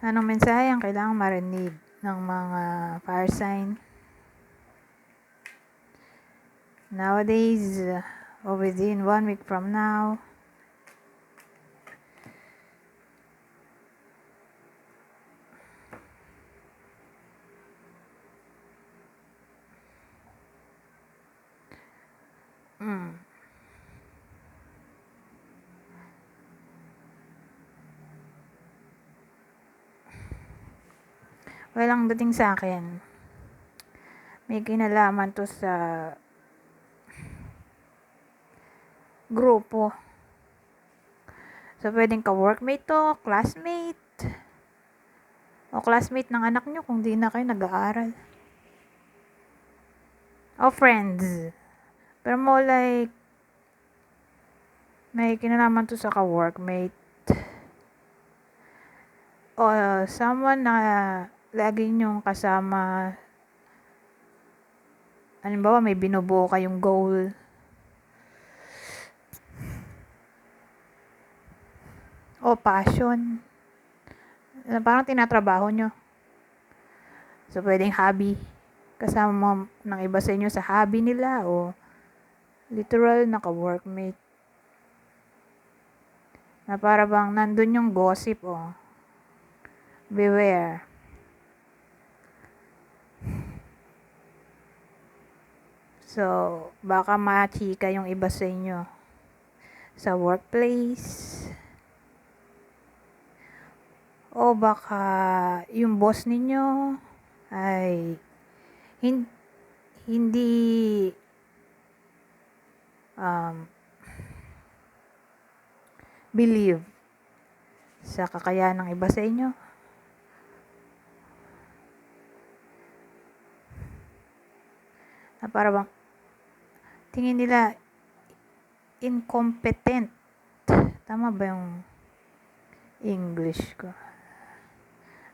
Anong mensahe ang kailangang marinig ng mga fire sign nowadays or within 1 week from now? Well, ang dating sa akin, may kinalaman to sa grupo. So, pwedeng ka-workmate to, classmate, o classmate ng anak nyo kung di na kayo nag-aaral. O friends. Pero more like, may kinalaman to sa ka-workmate. O someone na lagi nyong kasama. Halimbawa, may binubuo kayong goal. O passion. Parang tinatrabaho nyo. So, pwedeng hobby. Kasama ng iba sa inyo sa hobby nila o literal na ka-workmate. Na para bang nandun yung gossip o. Beware. So, baka machika yung iba sa inyo sa workplace. O baka yung boss ninyo ay hindi believe sa kakayahan ng iba sa inyo. Na para bang tingin nila incompetent. Tama ba yung English ko?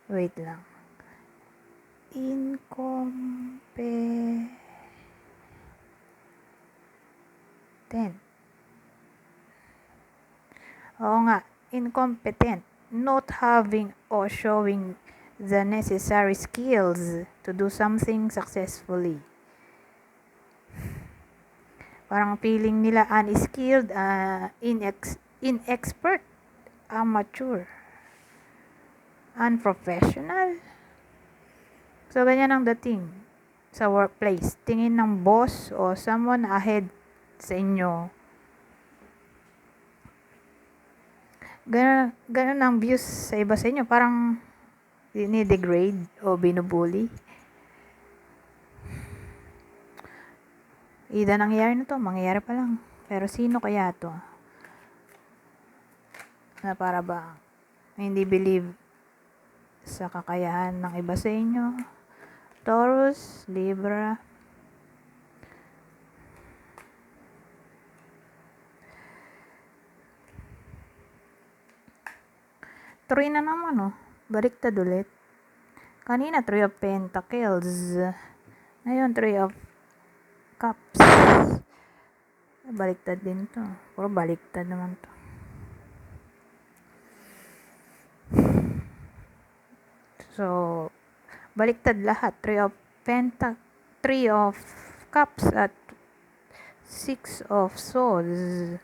Wait lang. Incompetent. Oo nga, incompetent. Not having or showing the necessary skills to do something successfully. Parang feeling nila unskilled, inexpert, amateur, unprofessional. So, ganyan ang dating sa workplace. Tingin ng boss o someone ahead sa inyo. Ganun ang views sa iba sa inyo. Parang dinidegrade o binubuli. Ida nangyayari na to, mangyayari pa lang. Pero sino kaya to? Na para ba hindi believe sa kakayahan ng iba sa inyo? Taurus, Libra. Three na naman, baliktad ulit. Kanina, 3 of Pentacles. Ngayon, 3 of Cups. Baliktad din to. Puro baliktad naman to. So, baliktad lahat. 3 of Cups at 6 of Swords.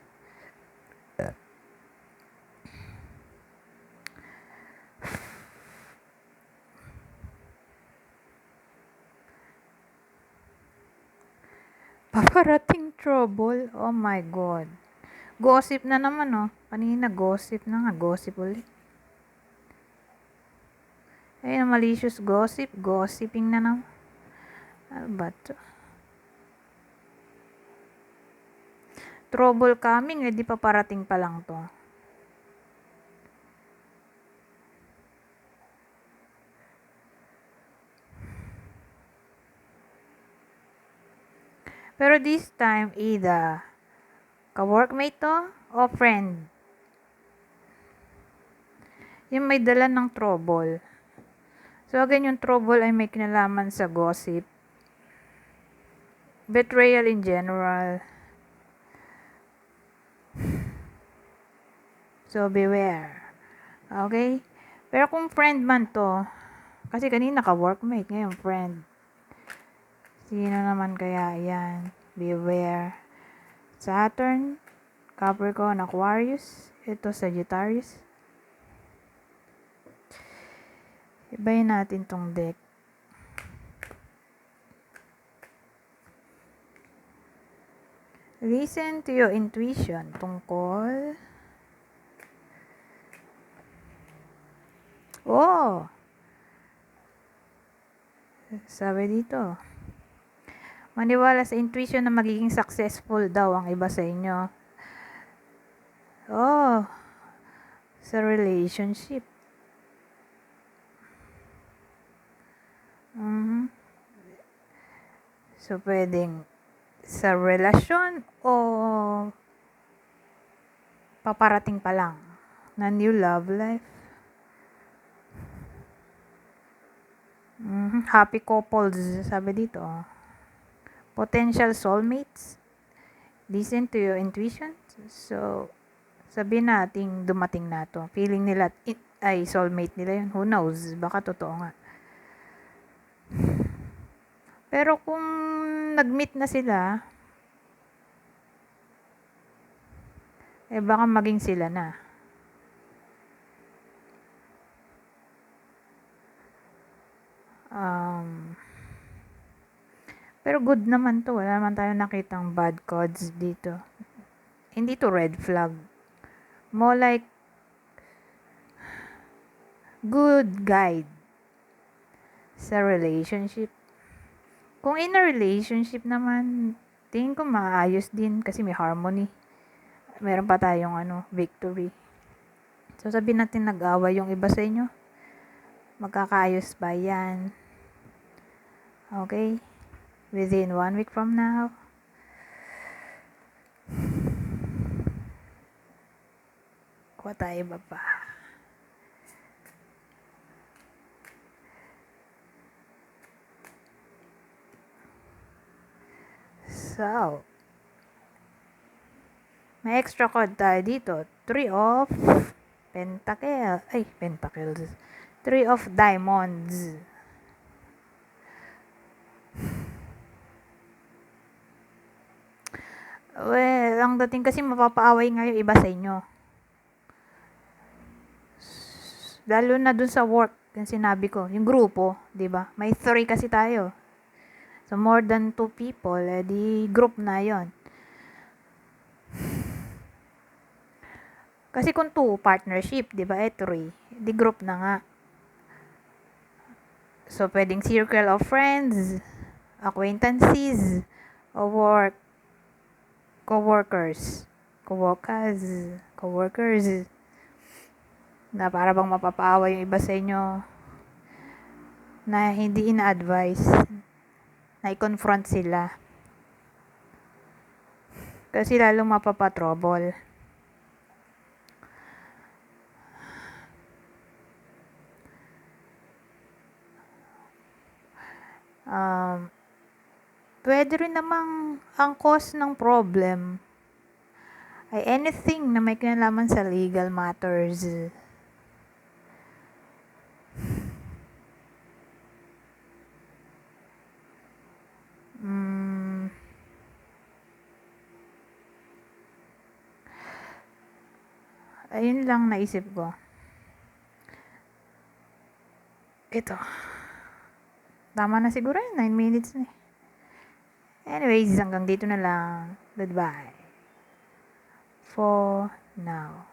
Paparating trouble. Oh my God. Gossip na naman, Kanina gossip na nga. Gossip ulit. Ayun, malicious gossip. Gossiping na naman. Ano ba to? Trouble coming. Di pa parating pa lang to. Pero this time, either ka-workmate to o friend. Yung may dala ng trouble. So, again, yung trouble ay may kinalaman sa gossip. Betrayal in general. So, beware. Okay? Pero kung friend man to, kasi kanina ka-workmate, ngayon friend. Sino naman kaya yan? Beware. Saturn, Capricorn, Aquarius. Ito, Sagittarius. Ibayin natin tong deck. Listen to your intuition tungkol. Oh! Sabi dito. Maniwala sa intuition na magiging successful daw ang iba sa inyo. Oh! Sa relationship. So, pwedeng sa relasyon o paparating pa lang na new love life. Happy couples, sabi dito. Potential soulmates. Listen to your intuition. So, sabihin natin dumating na to. Feeling nila ay soulmate nila yun. Who knows? Baka totoo nga. Pero kung nag-meet na sila, baka maging sila na. Pero good naman to. Wala naman tayo nakitang bad cards dito. Hindi to red flag. More like good guide sa relationship. Kung in a relationship naman, tingin ko maayos din kasi may harmony. Meron pa tayong victory. So, sabihin natin nag-away yung iba sa inyo. Magkakaayos ba yan? Okay? Within 1 week from now. Kuha tayo ba pa? So, may extra card tayo dito. 3 of Pentacles. 3 of Diamonds. Well, ang dating kasi mapapaaway nga yung iba sa inyo. Lalo na dun sa work, yung sinabi ko, yung grupo, 'di ba? May 3 kasi tayo. So, more than 2 people, di group na yon. Kasi kung 2, partnership, di ba? 3, di group na nga. So, pwedeng circle of friends, acquaintances, o work, coworkers, na para bang mapapaawa yung iba sa inyo na hindi ina-advise na i-confront sila. Kasi lalong mapapa-trouble. Pwede rin namang ang cause ng problem ay anything na may kinalaman sa legal matters. Ayun lang naisip ko. Ito. Tama na siguro yun. 9 minutes na. Anyways, hanggang dito na lang. Goodbye. For now.